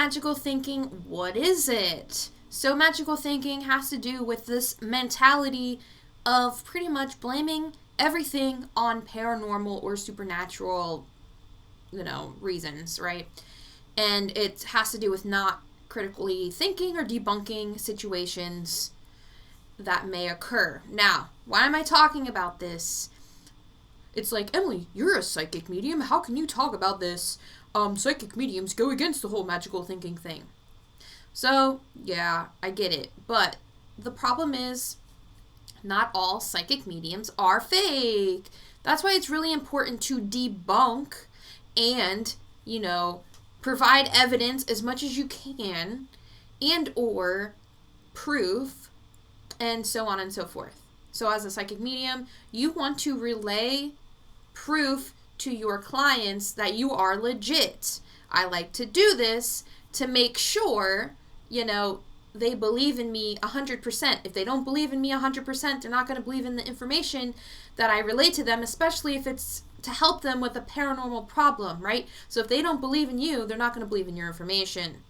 magical thinking, what is it? So magical thinking has to do with this mentality of pretty much blaming everything on paranormal or supernatural, reasons, right? And it has to do with not critically thinking or debunking situations that may occur. Now, why am I talking about this? It's like, Emily, you're a psychic medium. How can you talk about this? Psychic mediums go against the whole magical thinking thing. So, yeah, I get it. But the problem is, not all psychic mediums are fake. That's why it's really important to debunk and, provide evidence as much as you can and or proof and so on and so forth. So as a psychic medium, you want to relay proof to your clients that you are legit. I like to do this to make sure, they believe in me 100%. If they don't believe in me 100%, they're not going to believe in the information that I relate to them, especially if it's to help them with a paranormal problem, right? So if they don't believe in you, they're not going to believe in your information.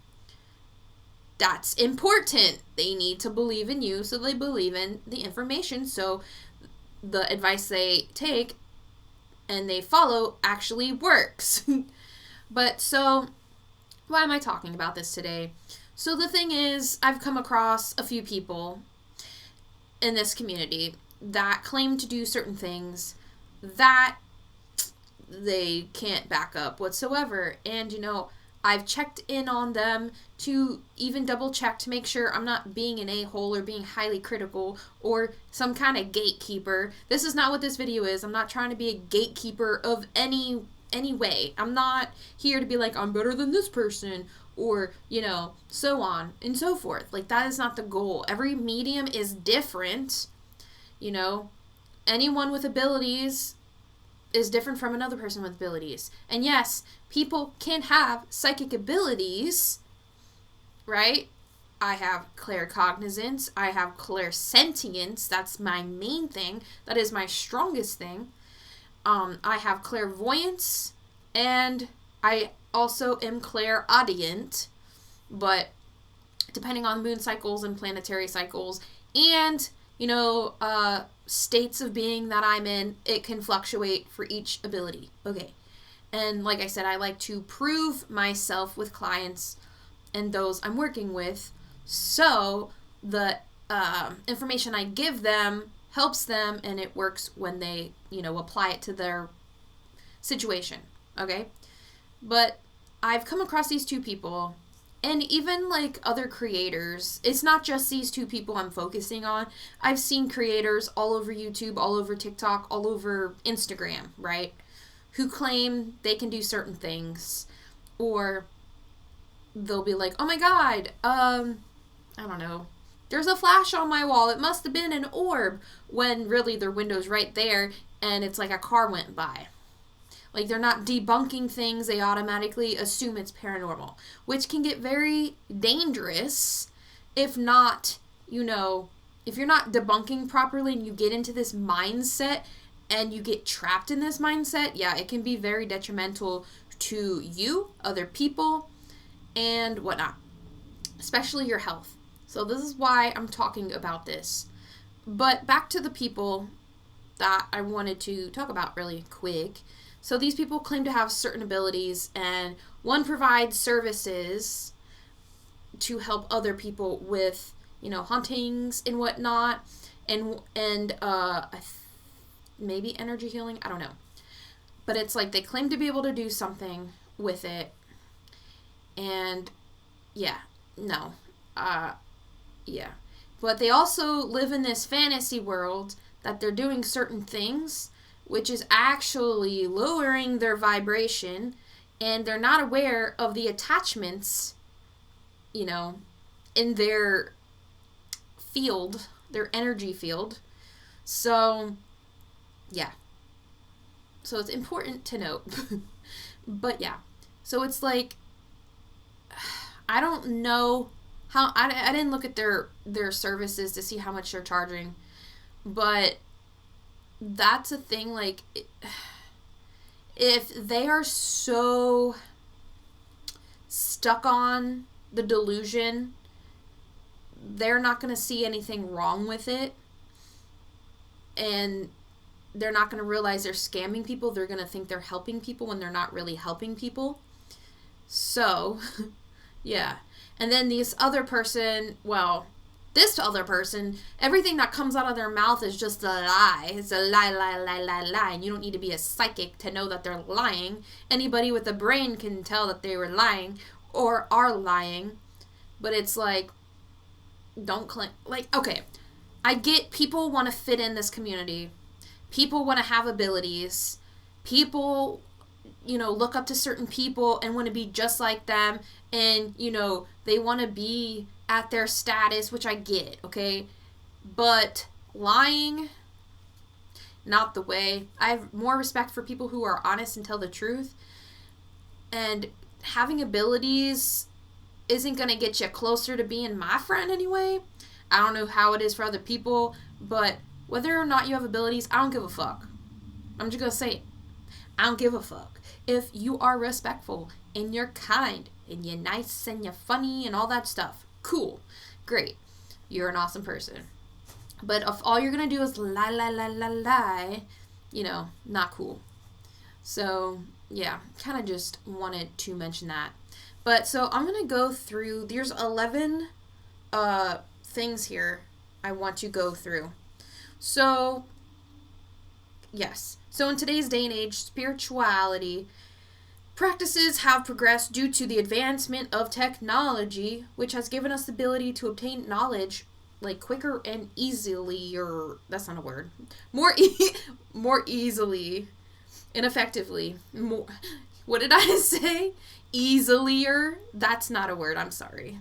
That's important. They need to believe in you so they believe in the information, so the advice they take and they follow actually works. But so, why am I talking about this today? So the thing is, I've come across a few people in this community that claim to do certain things that they can't back up whatsoever. And, I've checked in on them to even double check to make sure I'm not being an a-hole or being highly critical or some kind of gatekeeper. This is not what this video is. I'm not trying to be a gatekeeper of any way. I'm not here to be like, I'm better than this person or, so on and so forth. Like, that is not the goal. Every medium is different. Anyone with abilities is different from another person with abilities. And yes, people can have psychic abilities, right? I have claircognizance. I have clairsentience. That's my main thing. That is my strongest thing. I have clairvoyance, and I also am clairaudient, but depending on moon cycles and planetary cycles and, states of being that I'm in, it can fluctuate for each ability. Okay. And like I said, I like to prove myself with clients and those I'm working with, so the information I give them helps them and it works when they, apply it to their situation. Okay? But I've come across these two people, and even like other creators. It's not just these two people I'm focusing on. I've seen creators all over YouTube, all over TikTok, all over Instagram, right? Who claim they can do certain things. Or they'll be like, oh my god, I don't know, there's a flash on my wall. It must have been an orb. When really their window's right there and it's like a car went by. Like, they're not debunking things, they automatically assume it's paranormal, which can get very dangerous if not, if you're not debunking properly and you get into this mindset and you get trapped in this mindset, yeah, it can be very detrimental to you, other people, and whatnot, especially your health. So this is why I'm talking about this. But back to the people that I wanted to talk about really quick. So these people claim to have certain abilities, and one provides services to help other people with, hauntings and whatnot, and maybe energy healing. I don't know. But it's like they claim to be able to do something with it, and yeah. But they also live in this fantasy world that they're doing certain things, which is actually lowering their vibration, and they're not aware of the attachments, in their field, their energy field. So, yeah. So it's important to note. But yeah. So it's like, I don't know how, I didn't look at their services to see how much they're charging, but that's a thing. Like, if they are so stuck on the delusion, they're not going to see anything wrong with it. And they're not going to realize they're scamming people. They're going to think they're helping people when they're not really helping people. So, yeah. And then this other person, everything that comes out of their mouth is just a lie. It's a lie, lie, lie, lie, lie. And you don't need to be a psychic to know that they're lying. Anybody with a brain can tell that they were lying or are lying. But it's like, don't claim. Like, okay, I get people want to fit in this community. People want to have abilities. People, look up to certain people and want to be just like them. And, they want to be at their status, which I get, okay? But lying, not the way. I have more respect for people who are honest and tell the truth. And having abilities isn't going to get you closer to being my friend anyway. I don't know how it is for other people, but whether or not you have abilities, I don't give a fuck. I'm just going to say it. I don't give a fuck. If you are respectful and you're kind and you're nice and you're funny and all that stuff, cool. Great. You're an awesome person. But if all you're going to do is lie, lie, lie, lie, lie, not cool. So, yeah, kind of just wanted to mention that. But, so I'm going to go through, there's 11 things here I want to go through. So, yes. So in today's day and age, spirituality practices have progressed due to the advancement of technology, which has given us the ability to obtain knowledge like quicker and easily, or that's not a word, more easily and effectively. What did I say? Easilier? That's not a word. I'm sorry.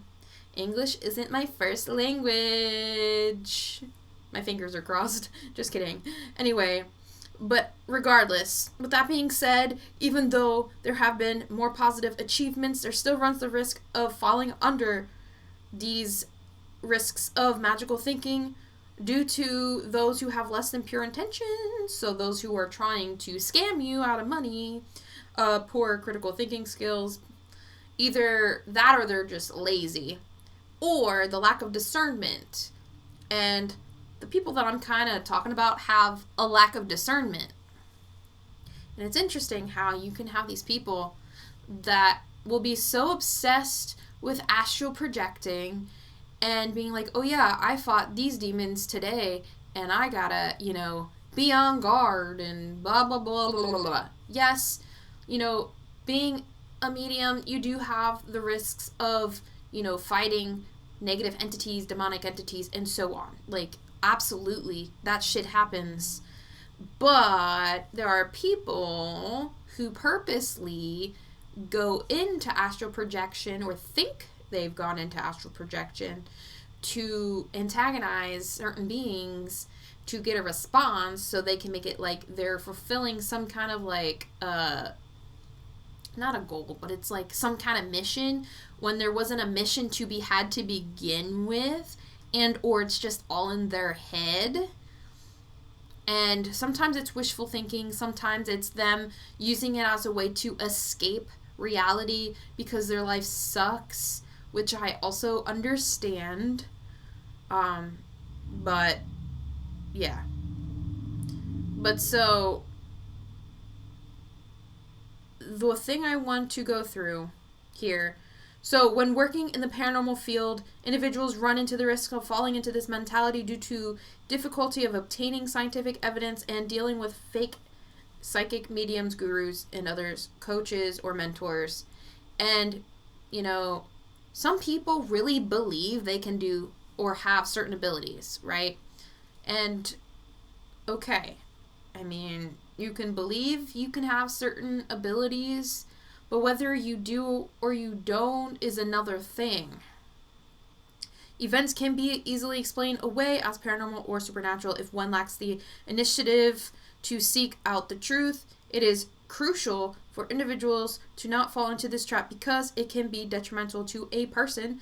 English isn't my first language. My fingers are crossed. Just kidding. Anyway, but regardless, with that being said, even though there have been more positive achievements, there still runs the risk of falling under these risks of magical thinking due to those who have less than pure intentions. So those who are trying to scam you out of money, poor critical thinking skills, either that or they're just lazy, or the lack of discernment. And the people that I'm kind of talking about have a lack of discernment. And it's interesting how you can have these people that will be so obsessed with astral projecting and being like, oh yeah, I fought these demons today and I gotta, be on guard and blah, blah, blah, blah, blah, blah. Yes, being a medium, you do have the risks of, fighting negative entities, demonic entities, and so on. Like, absolutely, that shit happens. But there are people who purposely go into astral projection or think they've gone into astral projection to antagonize certain beings to get a response so they can make it like they're fulfilling some kind of like not a goal, but it's like some kind of mission when there wasn't a mission to be had to begin with, and or it's just all in their head. And sometimes it's wishful thinking, sometimes it's them using it as a way to escape reality because their life sucks, which I also understand. But yeah. But so the thing I want to go through here. So when working in the paranormal field, individuals run into the risk of falling into this mentality due to difficulty of obtaining scientific evidence and dealing with fake psychic mediums, gurus, and others, coaches or mentors. And, some people really believe they can do or have certain abilities, right? And, okay, I mean, you can believe you can have certain abilities, but whether you do or you don't is another thing. Events can be easily explained away as paranormal or supernatural if one lacks the initiative to seek out the truth. It is crucial for individuals to not fall into this trap because it can be detrimental to a person.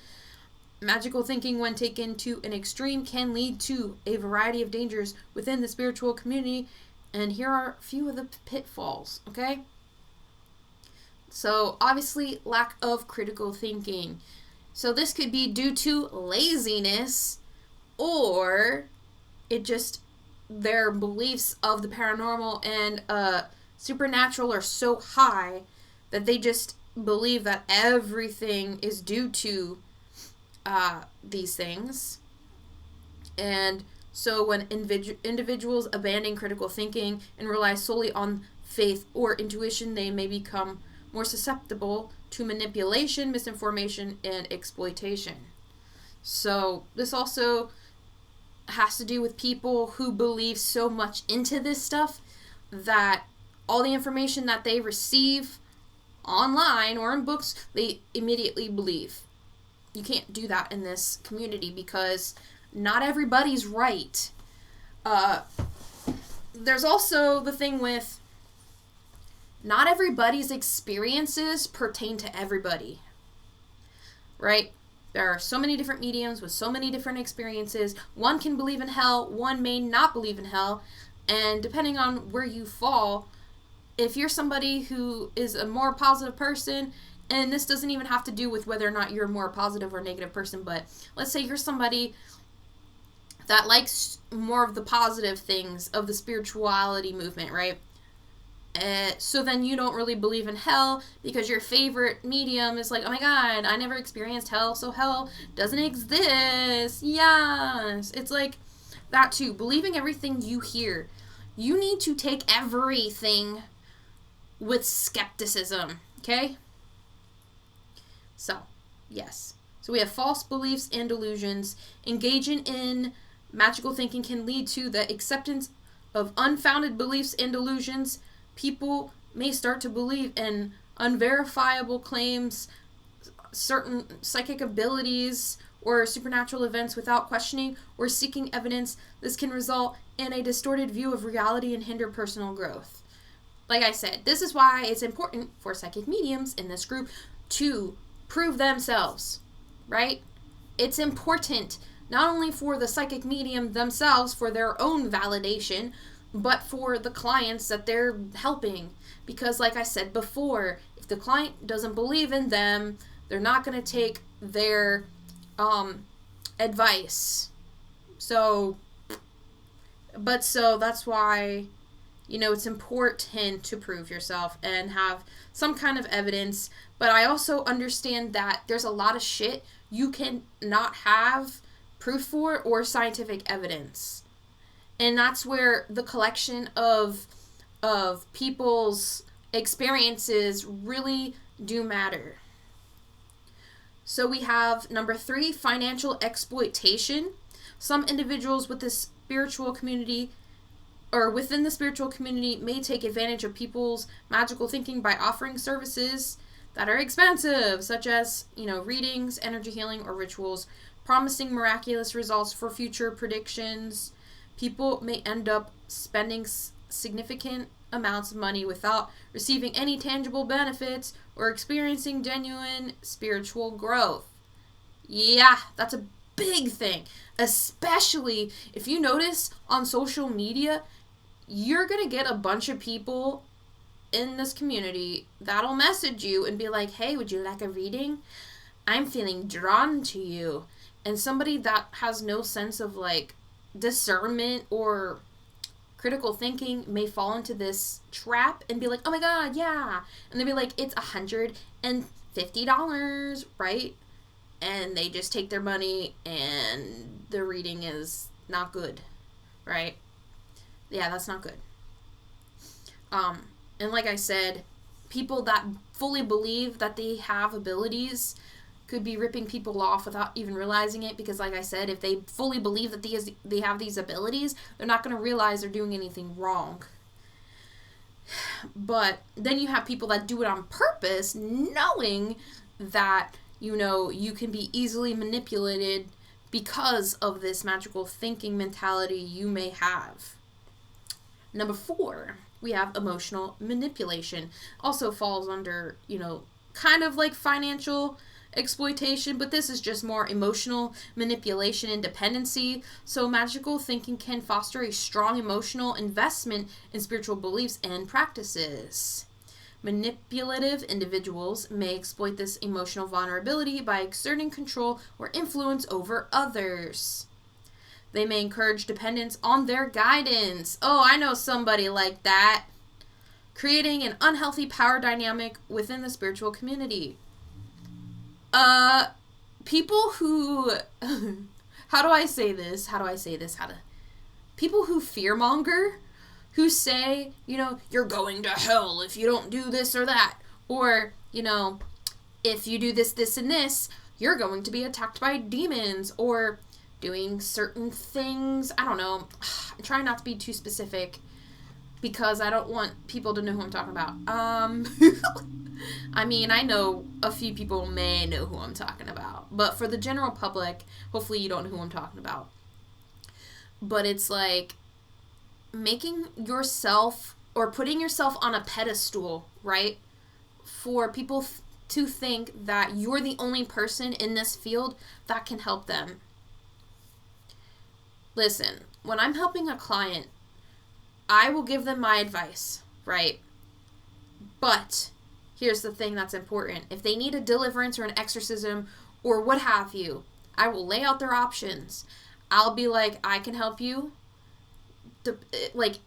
Magical thinking, when taken to an extreme, can lead to a variety of dangers within the spiritual community. And here are a few of the pitfalls, okay? So obviously lack of critical thinking. So this could be due to laziness, or it just their beliefs of the paranormal and supernatural are so high that they just believe that everything is due to these things. And so when individuals abandon critical thinking and rely solely on faith or intuition, they may become more susceptible to manipulation, misinformation, and exploitation. So this also has to do with people who believe so much into this stuff that all the information that they receive online or in books, they immediately believe. You can't do that in this community because not everybody's right. There's also the thing with not everybody's experiences pertain to everybody, right? There are so many different mediums with so many different experiences. One can believe in hell, one may not believe in hell, and depending on where you fall, if you're somebody who is a more positive person, and this doesn't even have to do with whether or not you're a more positive or negative person, but let's say you're somebody that likes more of the positive things of the spirituality movement, right? So then you don't really believe in hell because your favorite medium is like, oh my god, I never experienced hell, so hell doesn't exist. Yes. It's like that too. Believing everything you hear. You need to take everything with skepticism, okay? So, yes. So we have false beliefs and delusions. Engaging in magical thinking can lead to the acceptance of unfounded beliefs and delusions. People may start to believe in unverifiable claims, certain psychic abilities, or supernatural events without questioning or seeking evidence. This can result in a distorted view of reality and hinder personal growth. Like I said, this is why it's important for psychic mediums in this group to prove themselves, right? It's important not only for the psychic medium themselves for their own validation, but for the clients that they're helping. Because like I said before, if the client doesn't believe in them, they're not going to take their advice. So that's why, it's important to prove yourself and have some kind of evidence. But I also understand that there's a lot of shit you can not have proof for or scientific evidence. And that's where the collection of people's experiences really do matter. So we have number 3, financial exploitation. Some individuals with the spiritual community or within the spiritual community may take advantage of people's magical thinking by offering services that are expensive, such as, readings, energy healing, or rituals, promising miraculous results for future predictions. People may end up spending significant amounts of money without receiving any tangible benefits or experiencing genuine spiritual growth. Yeah, that's a big thing. Especially if you notice on social media, you're going to get a bunch of people in this community that'll message you and be like, hey, would you like a reading? I'm feeling drawn to you. And somebody that has no sense of discernment or critical thinking may fall into this trap and be like, oh my god, yeah. And they'll be like, it's $150, right? And they just take their money and the reading is not good, right? Yeah, that's not good. And like I said, people that fully believe that they have abilities could be ripping people off without even realizing it, because like I said, if they fully believe that they have these abilities, they're not going to realize they're doing anything wrong. But then you have people that do it on purpose, knowing that, you can be easily manipulated because of this magical thinking mentality you may have. Number 4, we have emotional manipulation. Also falls under, kind of like financial exploitation, but this is just more emotional manipulation and dependency. So magical thinking can foster a strong emotional investment in spiritual beliefs and practices. Manipulative individuals may exploit this emotional vulnerability by exerting control or influence over others. They may encourage dependence on their guidance. Oh, I know somebody like that. Creating an unhealthy power dynamic within the spiritual community. People who... How do I say this? People who fearmonger, who say, you're going to hell if you don't do this or that. Or, if you do this, this, and this, you're going to be attacked by demons. Or doing certain things. I don't know. I'm trying not to be too specific because I don't want people to know who I'm talking about. I mean, I know a few people may know who I'm talking about. But for the general public, hopefully you don't know who I'm talking about. But it's like making yourself or putting yourself on a pedestal, right? For people to think that you're the only person in this field that can help them. Listen, when I'm helping a client, I will give them my advice, right? But here's the thing that's important. If they need a deliverance or an exorcism or what have you, I will lay out their options. I'll be like, I can help you,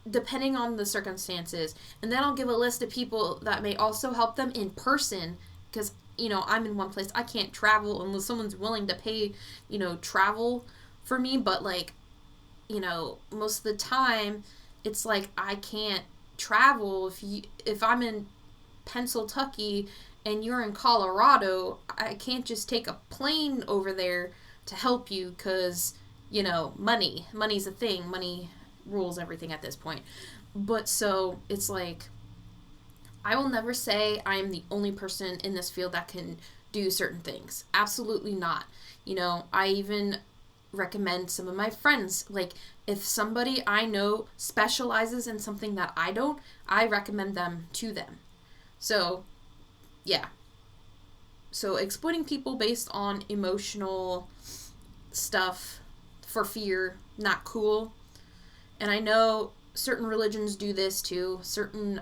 depending on the circumstances. And then I'll give a list of people that may also help them in person because, I'm in one place. I can't travel unless someone's willing to pay, travel for me. But, most of the time, it's like I can't travel. If I'm in Pennsylvania and you're in Colorado, I can't just take a plane over there to help you because... money's a thing. Money rules everything at this point. But so it's like, I will never say I am the only person in this field that can do certain things. Absolutely not. I even recommend some of my friends. Like, if somebody I know specializes in something that I don't, I recommend them to them. So, yeah. So, exploiting people based on emotional stuff for fear, not cool. And I know certain religions do this too. Certain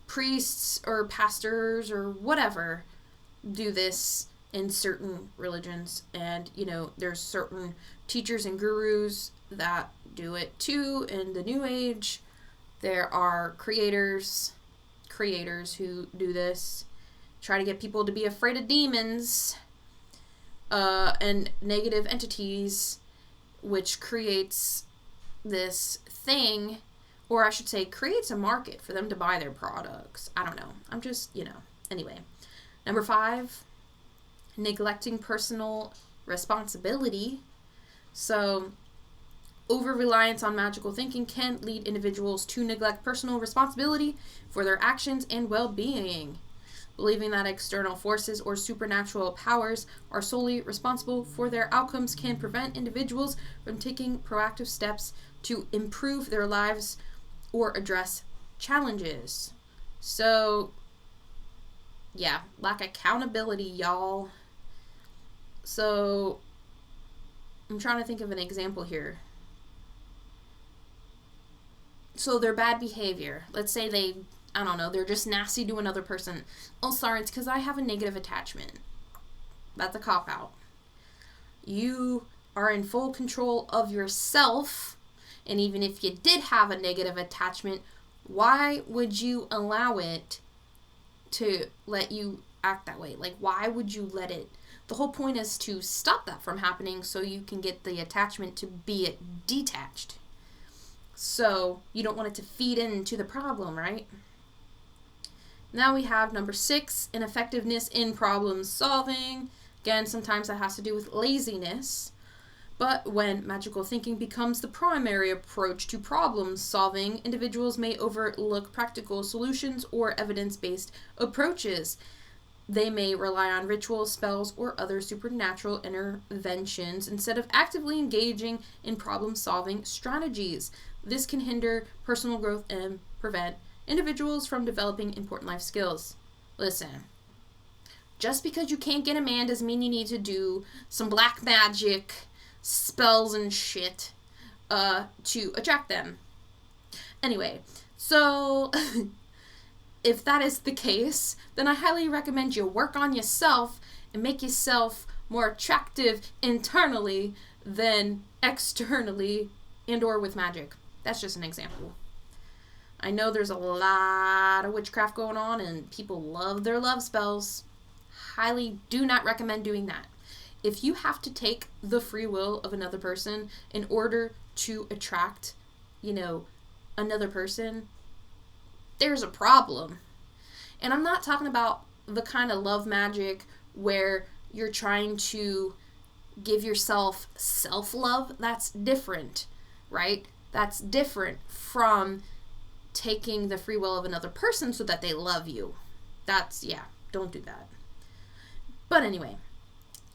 priests or pastors or whatever do this in certain religions. And, there's certain teachers and gurus that do it too. In the New Age, there are creators who do this. Try to get people to be afraid of demons. And negative entities, which creates this thing, or I should say creates a market for them to buy their products. I don't know. I'm just, Anyway. Number 5, neglecting personal responsibility. So, over-reliance on magical thinking can lead individuals to neglect personal responsibility for their actions and well-being. Believing that external forces or supernatural powers are solely responsible for their outcomes can prevent individuals from taking proactive steps to improve their lives or address challenges. So, yeah, lack accountability, y'all. So, I'm trying to think of an example here. So, their bad behavior. Let's say they're just nasty to another person. Oh, sorry, it's because I have a negative attachment. That's a cop-out. You are in full control of yourself, and even if you did have a negative attachment, why would you allow it to let you act that way? Like, why would you let it? The whole point is to stop that from happening so you can get the attachment to be detached. So, you don't want it to feed into the problem, right? Now we have number 6, ineffectiveness in problem solving. Again, sometimes that has to do with laziness. But when magical thinking becomes the primary approach to problem solving, individuals may overlook practical solutions or evidence-based approaches. They may rely on rituals, spells, or other supernatural interventions instead of actively engaging in problem-solving strategies. This can hinder personal growth and prevent individuals from developing important life skills. Listen, just because you can't get a man doesn't mean you need to do some black magic spells and shit to attract them. Anyway, so if that is the case, then I highly recommend you work on yourself and make yourself more attractive internally than externally and or with magic. That's just an example. I know there's a lot of witchcraft going on and people love their love spells. Highly do not recommend doing that. If you have to take the free will of another person in order to attract, another person, there's a problem. And I'm not talking about the kind of love magic where you're trying to give yourself self-love. That's different, right? That's different from taking the free will of another person so that they love you. Don't do that. But anyway,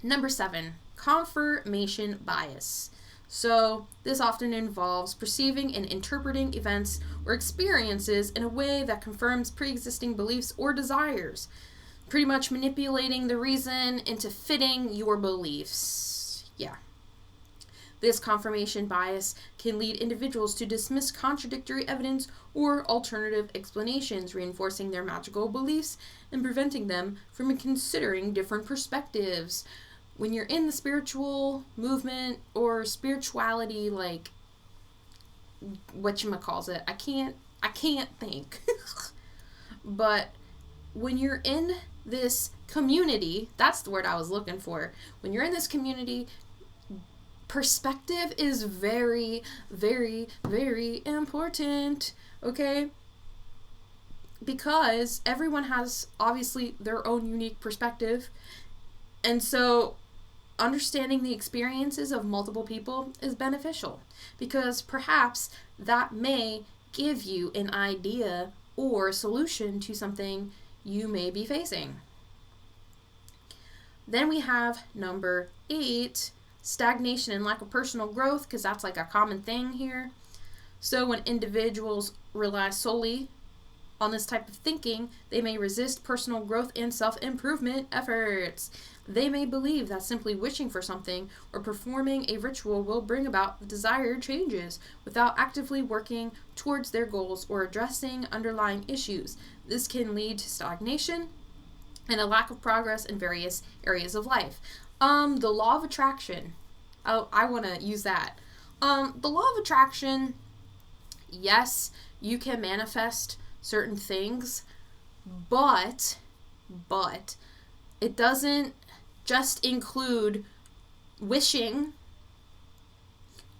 number 7, confirmation bias. So this often involves perceiving and interpreting events or experiences in a way that confirms pre-existing beliefs or desires, pretty much manipulating the reason into fitting your beliefs. Yeah. This confirmation bias can lead individuals to dismiss contradictory evidence or alternative explanations, reinforcing their magical beliefs and preventing them from considering different perspectives. When you're in the spiritual movement or spirituality, like whatchamacallit, I can't think. But when you're in this community, that's the word I was looking for. When you're in this community, perspective is very, very, very important, okay? Because everyone has obviously their own unique perspective. And so understanding the experiences of multiple people is beneficial, because perhaps that may give you an idea or solution to something you may be facing. Then we have number 8, stagnation and lack of personal growth, because that's like a common thing here. So when individuals rely solely on this type of thinking, they may resist personal growth and self-improvement efforts. They may believe that simply wishing for something or performing a ritual will bring about the desired changes without actively working towards their goals or addressing underlying issues. This can lead to stagnation and a lack of progress in various areas of life. The law of attraction. Oh, I want to use that. The law of attraction, yes, you can manifest certain things, but it doesn't just include wishing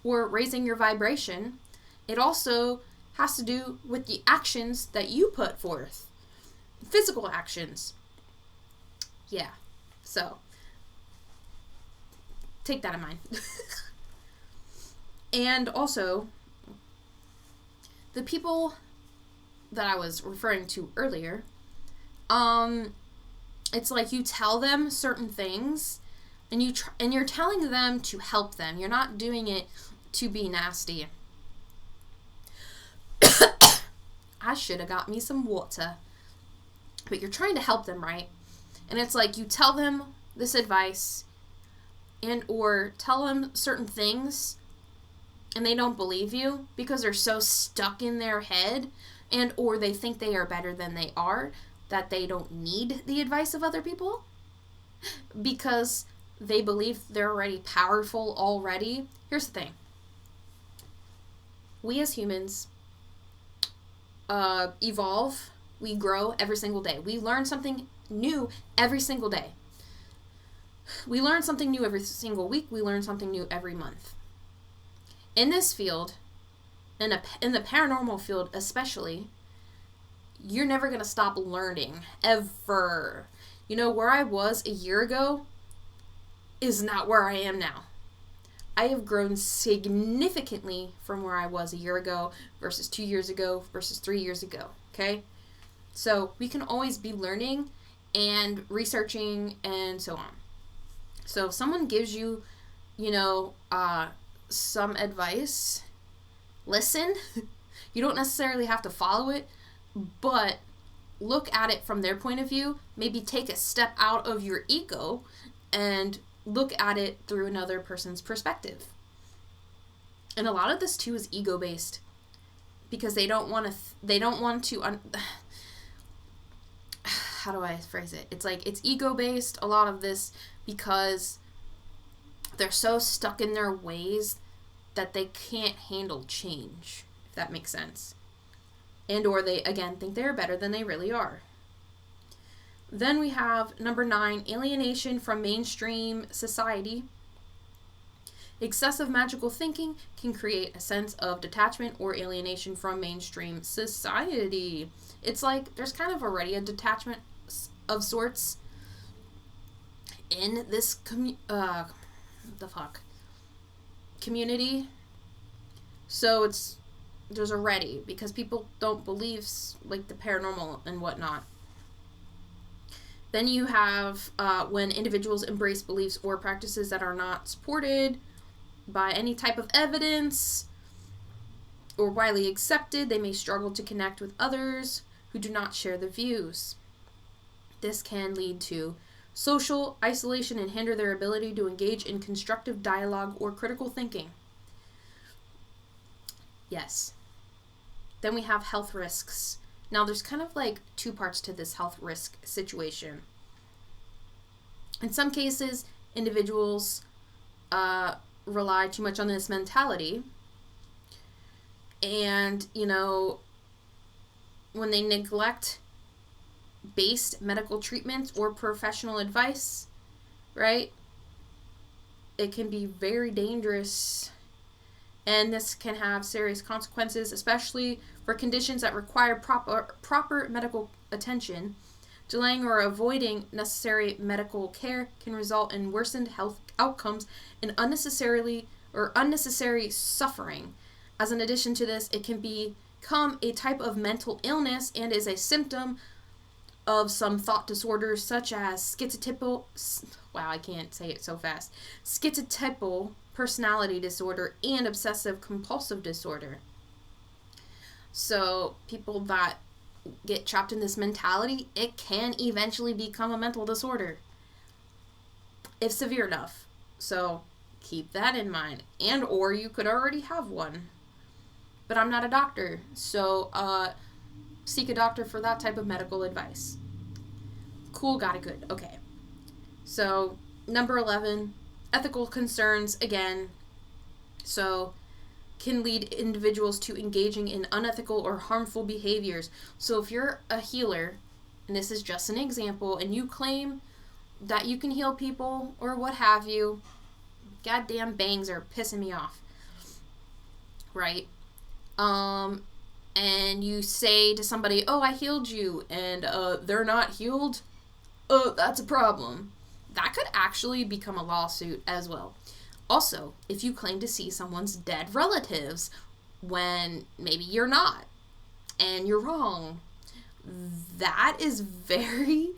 or raising your vibration. It also has to do with the actions that you put forth. Physical actions. Yeah. So, take that in mind. And also, the people that I was referring to earlier, it's like you tell them certain things, and you're telling them to help them. You're not doing it to be nasty. I should have got me some water. But you're trying to help them, right? And it's like you tell them this advice and or tell them certain things, and they don't believe you because they're so stuck in their head, and or they think they are better than they are, that they don't need the advice of other people because they believe they're already powerful already. Here's the thing. We as humans evolve, we grow every single day. We learn something new every single day. We learn something new every single week. We learn something new every month. In this field, in the paranormal field especially, you're never going to stop learning, ever. Where I was a year ago is not where I am now. I have grown significantly from where I was a year ago versus 2 years ago versus 3 years ago, okay? So we can always be learning and researching and so on. So if someone gives you, some advice, listen. You don't necessarily have to follow it, but look at it from their point of view. Maybe take a step out of your ego and look at it through another person's perspective. And a lot of this too is ego based, because they don't want to how do I phrase it? It's like, it's ego-based, a lot of this, because they're so stuck in their ways that they can't handle change, if that makes sense. And or they, again, think they're better than they really are. Then we have number 9, alienation from mainstream society. Excessive magical thinking can create a sense of detachment or alienation from mainstream society. It's like there's kind of already a detachment of sorts in this community. So there's already, because people don't believe like the paranormal and whatnot. Then you have when individuals embrace beliefs or practices that are not supported by any type of evidence or widely accepted, they may struggle to connect with others who do not share the views. This can lead to social isolation and hinder their ability to engage in constructive dialogue or critical thinking. Yes. Then we have health risks. Now, there's kind of like 2 parts to this health risk situation. In some cases, individuals rely too much on this mentality. And, when they neglect based medical treatments or professional advice, right, it can be very dangerous. And this can have serious consequences, especially for conditions that require proper medical attention. Delaying or avoiding necessary medical care can result in worsened health outcomes and unnecessary suffering. As an addition to this, it can become a type of mental illness and is a symptom of some thought disorders such as schizotypal personality disorder and obsessive compulsive disorder. So people that get trapped in this mentality, it can eventually become a mental disorder if severe enough. So keep that in mind. And or you could already have one. But I'm not a doctor, so seek a doctor for that type of medical advice. Cool, got it, good. Okay. So number 11, ethical concerns, again. So can lead individuals to engaging in unethical or harmful behaviors. So if you're a healer, and this is just an example, and you claim that you can heal people or what have you, goddamn bangs are pissing me off. Right? And you say to somebody, oh, I healed you, and they're not healed, that's a problem. That could actually become a lawsuit as well. Also, if you claim to see someone's dead relatives when maybe you're not, and you're wrong, that is very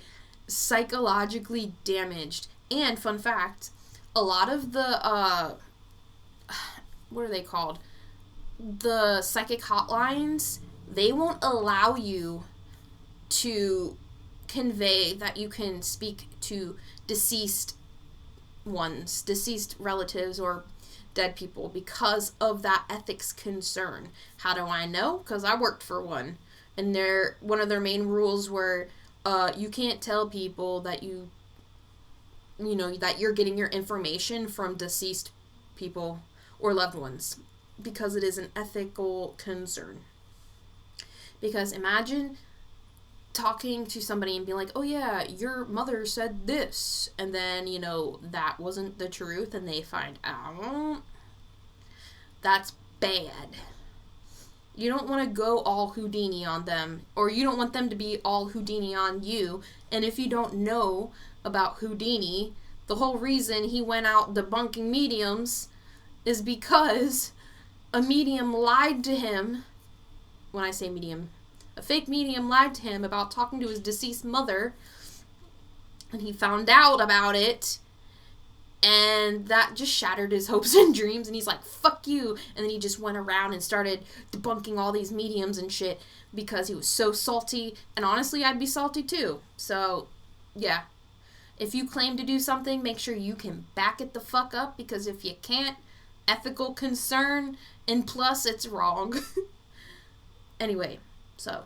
psychologically damaged. And fun fact, a lot of the, what are they called? The psychic hotlines, they won't allow you to convey that you can speak to deceased relatives or dead people because of that ethics concern. How do I know? Because I worked for one, and one of their main rules were you can't tell people that that you're getting your information from deceased people or loved ones, because it is an ethical concern. Because imagine talking to somebody and being like, oh yeah, your mother said this, and then, that wasn't the truth, and they find out. That's bad. You don't want to go all Houdini on them, or you don't want them to be all Houdini on you. And if you don't know about Houdini, the whole reason he went out debunking mediums is because a medium lied to him. When I say medium, a fake medium lied to him about talking to his deceased mother, and he found out about it, and that just shattered his hopes and dreams, and he's like, fuck you, and then he just went around and started debunking all these mediums and shit because he was so salty, and honestly, I'd be salty too. So, yeah. If you claim to do something, make sure you can back it the fuck up, because if you can't, ethical concern, and plus it's wrong. Anyway, so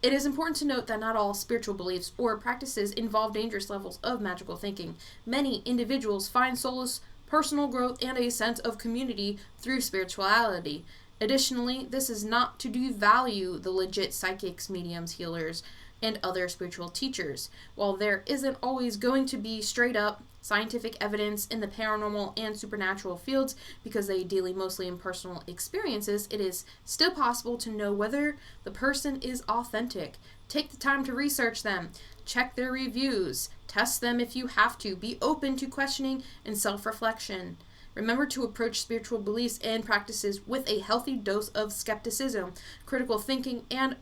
It is important to note that not all spiritual beliefs or practices involve dangerous levels of magical thinking. Many individuals find solace, personal growth, and a sense of community through spirituality. Additionally, this is not to devalue the legit psychics, mediums, healers, and other spiritual teachers. While there isn't always going to be straight up scientific evidence in the paranormal and supernatural fields because they deal mostly in personal experiences, it is still possible to know whether the person is authentic. Take the time to research them, check their reviews, test them if you have to, be open to questioning and self-reflection. Remember to approach spiritual beliefs and practices with a healthy dose of skepticism, critical thinking, and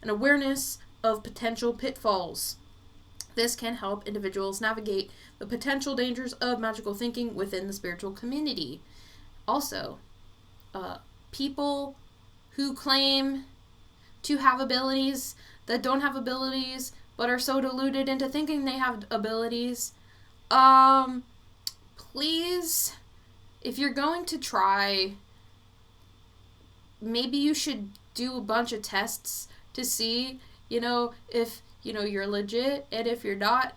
an awareness of potential pitfalls. This can help individuals navigate the potential dangers of magical thinking within the spiritual community. Also, people who claim to have abilities that don't have abilities but are so deluded into thinking they have abilities, please, if you're going to try, maybe you should do a bunch of tests to see, if you're legit, and if you're not,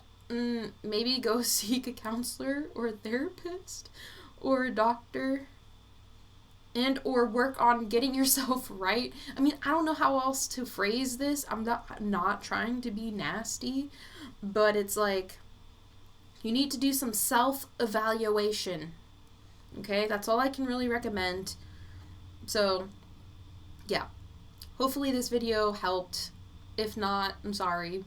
maybe go seek a counselor or a therapist or a doctor, and or work on getting yourself right. I mean, I don't know how else to phrase this. I'm not trying to be nasty, but it's like you need to do some self-evaluation. Okay, that's all I can really recommend. So, yeah. Hopefully this video helped. If not, I'm sorry.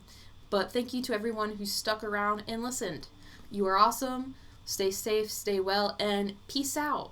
But thank you to everyone who stuck around and listened. You are awesome. Stay safe, stay well, and peace out.